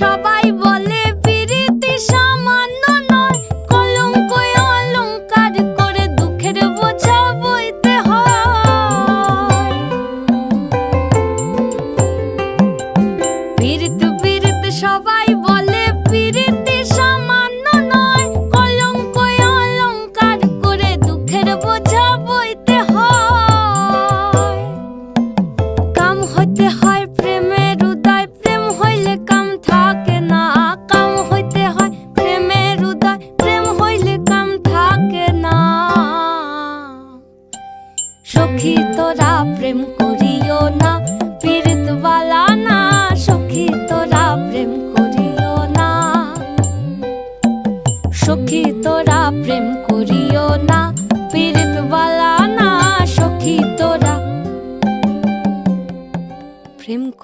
সবাই বলে পিরিতি সামান্য নয়, কলঙ্ক অলংকার করে দুঃখের বোঝা বইতে হয়। পিরিত পিরিত সবাই